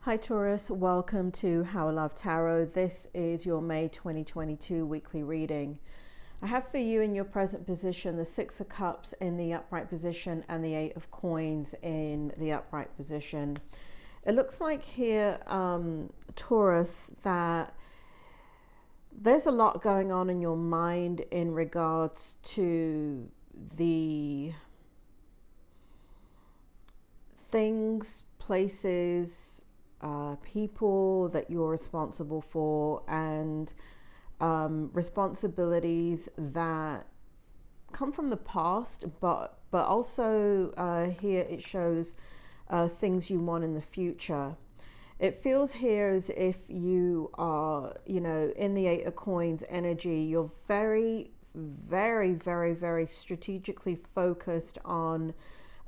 Hi Taurus, welcome to How I Love Tarot. This is your May 2022 weekly reading. I have for you in your present position the Six of Cups in the upright position and the Eight of Coins in the upright position. It looks like here, Taurus, that there's a lot going on in your mind in regards to the things, places, people that you're responsible for, and responsibilities that come from the past, but also here it shows things you want in the future. It feels here as if you are, in the Eight of Coins energy, you're very, very, very, very strategically focused on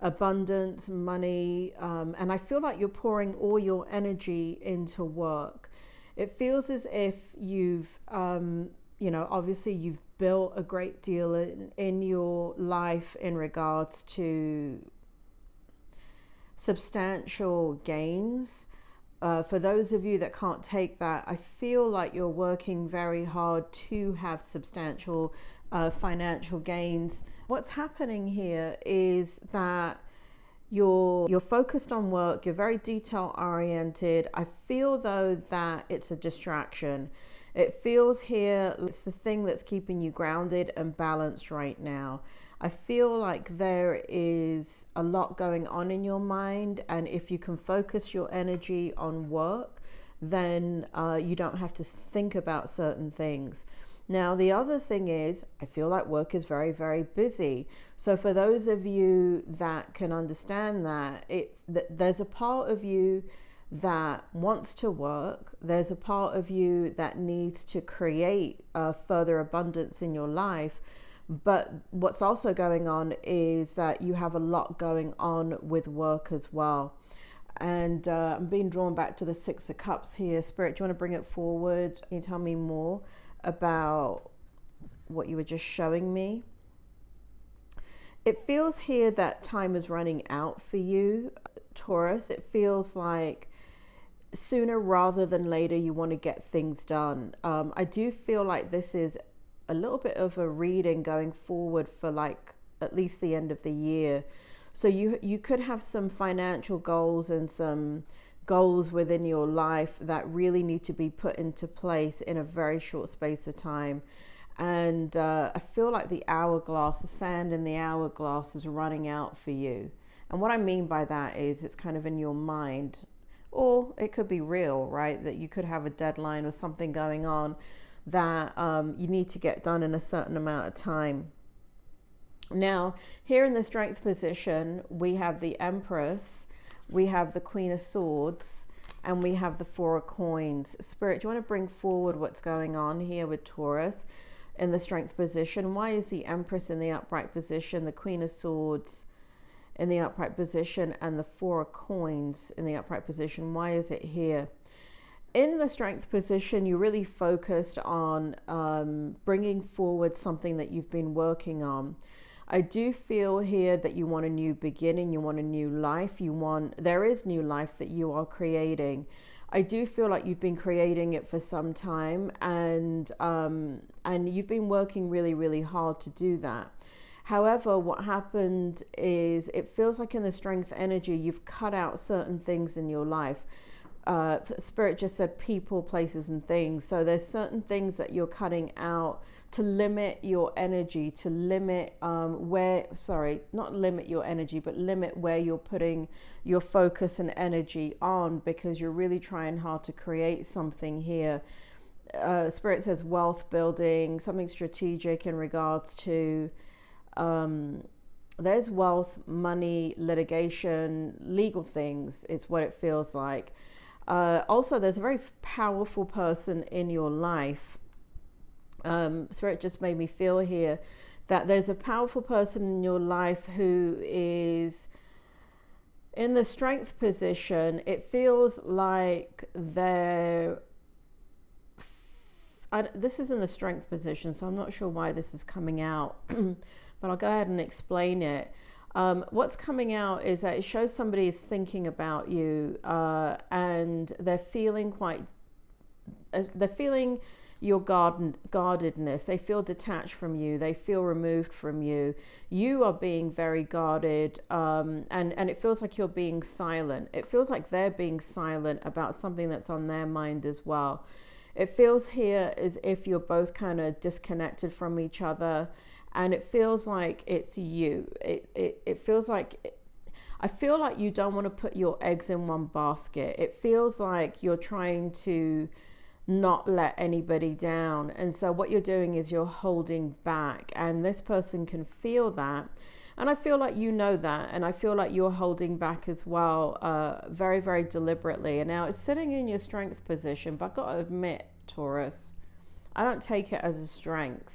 abundance, money, and I feel like you're pouring all your energy into work. It feels as if you've, obviously you've built a great deal in your life in regards to substantial gains. For those of you that can't take that, I feel like you're working very hard to have substantial financial gains. What's happening here is that you're focused on work, you're very detail oriented. I feel though that it's a distraction. It feels here it's the thing that's keeping you grounded and balanced right now. I feel like there is a lot going on in your mind, and if you can focus your energy on work, then you don't have to think about certain things. Now, the other thing is, I feel like work is very, very busy. So for those of you that can understand that, there's a part of you that wants to work. There's a part of you that needs to create further abundance in your life. But what's also going on is that you have a lot going on with work as well. And I'm being drawn back to the Six of Cups here. Spirit, do you want to bring it forward? Can you tell me more about what you were just showing me? It feels here that time is running out for you, Taurus. It feels like sooner rather than later you want to get things done. I do feel like this is a little bit of a reading going forward for like at least the end of the year. So you could have some financial goals and some goals within your life that really need to be put into place in a very short space of time. And I feel like the hourglass, the sand in the hourglass is running out for you. And what I mean by that is it's kind of in your mind, or it could be real, right? That you could have a deadline or something going on that you need to get done in a certain amount of time. Now, here in the Strength position, we have the Empress, we have the Queen of Swords, and we have the Four of Coins. Spirit, do you want to bring forward what's going on here with Taurus in the Strength position? Why is the Empress in the upright position, the Queen of Swords in the upright position, and the Four of Coins in the upright position? Why is it here? In the Strength position, you're really focused on bringing forward something that you've been working on. I do feel here that you want a new beginning, you want a new life, there is new life that you are creating. I do feel like you've been creating it for some time, and you've been working really, really hard to do that. However, what happened is it feels like in the Strength energy, you've cut out certain things in your life. Spirit just said people, places, and things. So there's certain things that you're cutting out to limit your energy, to limit not limit your energy, but limit where you're putting your focus and energy on, because you're really trying hard to create something here. Spirit says wealth building, something strategic in regards to there's wealth, money, litigation, legal things is what it feels like. Also, there's a very powerful person in your life. Spirit just made me feel here that there's a powerful person in your life who is in the Strength position. It feels like this is in the Strength position, so I'm not sure why this is coming out, but I'll go ahead and explain it. What's coming out is that it shows somebody is thinking about you, and and they're feeling your guardedness. They feel detached from you. They feel removed from you. You are being very guarded, and it feels like you're being silent. It feels like they're being silent about something that's on their mind as well. It feels here as if you're both kind of disconnected from each other, and it feels like it's you. It feels like, I feel like you don't want to put your eggs in one basket. It feels like you're trying to not let anybody down. And so what you're doing is you're holding back, and this person can feel that. And I feel like you know that, and I feel like you're holding back as well, very, very deliberately. And now it's sitting in your strength position, but I've got to admit, Taurus, I don't take it as a strength.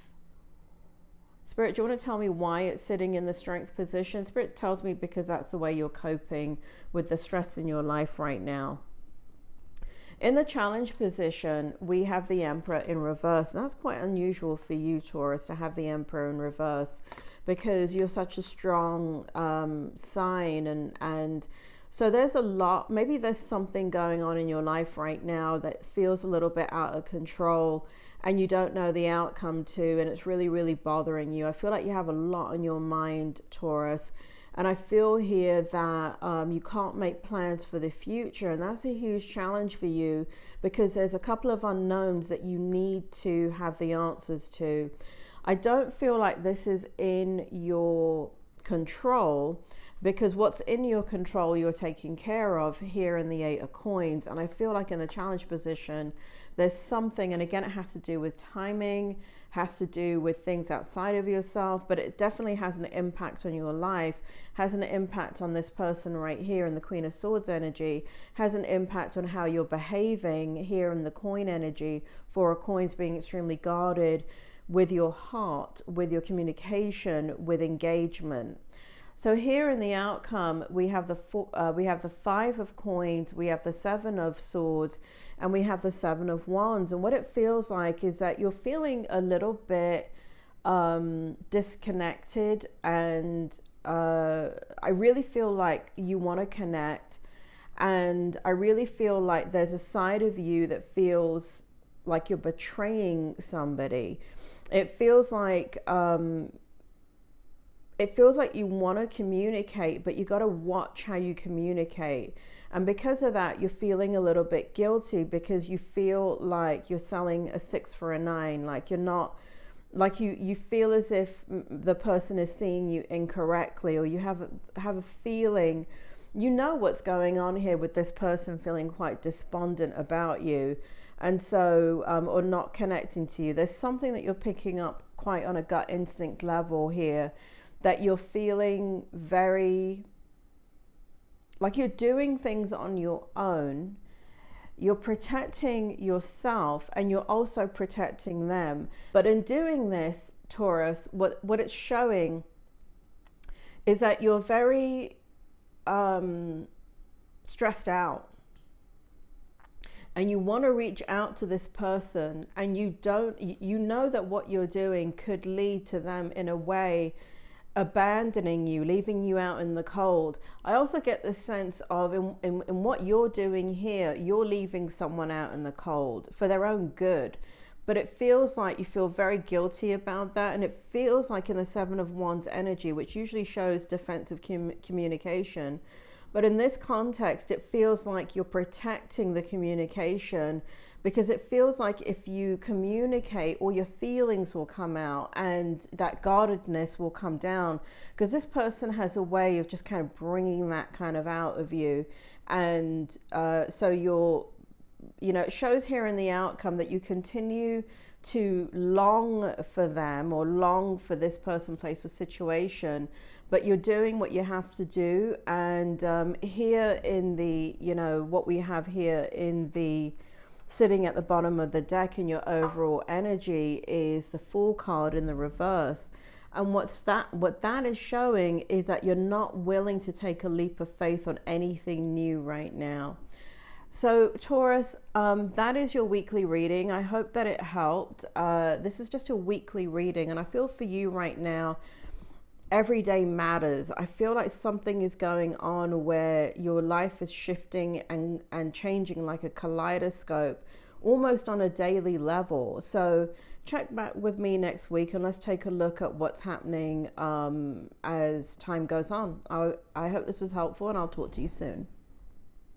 Spirit, do you want to tell me why it's sitting in the strength position? Spirit tells me because that's the way you're coping with the stress in your life right now. In the challenge position, we have the Emperor in reverse. And that's quite unusual for you, Taurus, to have the Emperor in reverse, because you're such a strong sign. And so there's a lot, maybe there's something going on in your life right now that feels a little bit out of control, and you don't know the outcome to, and it's really, really bothering you. I feel like you have a lot on your mind, Taurus. And I feel here that you can't make plans for the future. And that's a huge challenge for you, because there's a couple of unknowns that you need to have the answers to. I don't feel like this is in your control, because what's in your control you're taking care of here in the Eight of Coins. And I feel like in the challenge position, there's something, and again, it has to do with timing, has to do with things outside of yourself, but it definitely has an impact on your life, has an impact on this person right here in the Queen of Swords energy, has an impact on how you're behaving here in the coin energy, Four of Coins being extremely guarded with your heart, with your communication, with engagement. So here in the outcome, we have the Five of Coins, we have the Seven of Swords, and we have the Seven of Wands. And what it feels like is that you're feeling a little bit disconnected, and I really feel like you want to connect, and I really feel like there's a side of you that feels like you're betraying somebody. It feels like you want to communicate, but you got to watch how you communicate. And because of that, you're feeling a little bit guilty, because you feel like you're selling a 6 for a 9. Like you're not, like you feel as if the person is seeing you incorrectly, or you have a feeling, you know what's going on here with this person feeling quite despondent about you. And so, or not connecting to you. There's something that you're picking up quite on a gut instinct level here, that you're feeling very, like you're doing things on your own. You're protecting yourself, and you're also protecting them. But in doing this, Taurus, what it's showing is that you're very stressed out. And you want to reach out to this person, and you know that what you're doing could lead to them in a way abandoning you, leaving you out in the cold. I also get the sense of in what you're doing here, you're leaving someone out in the cold for their own good. But it feels like you feel very guilty about that. And it feels like in the Seven of Wands energy, which usually shows defensive communication, but in this context, it feels like you're protecting the communication, because it feels like if you communicate, all your feelings will come out, and that guardedness will come down, because this person has a way of just kind of bringing that kind of out of you. And so it shows here in the outcome that you continue to long for them, or long for this person, place, or situation, but you're doing what you have to do. And here in the, what we have here in the sitting at the bottom of the deck in your overall energy is the Fool card in the reverse. And what that is showing is that you're not willing to take a leap of faith on anything new right now. So Taurus, that is your weekly reading. I hope that it helped. This is just a weekly reading, and I feel for you right now, every day matters. I feel like something is going on where your life is shifting and changing like a kaleidoscope, almost on a daily level. So check back with me next week and let's take a look at what's happening as time goes on. I hope this was helpful, and I'll talk to you soon.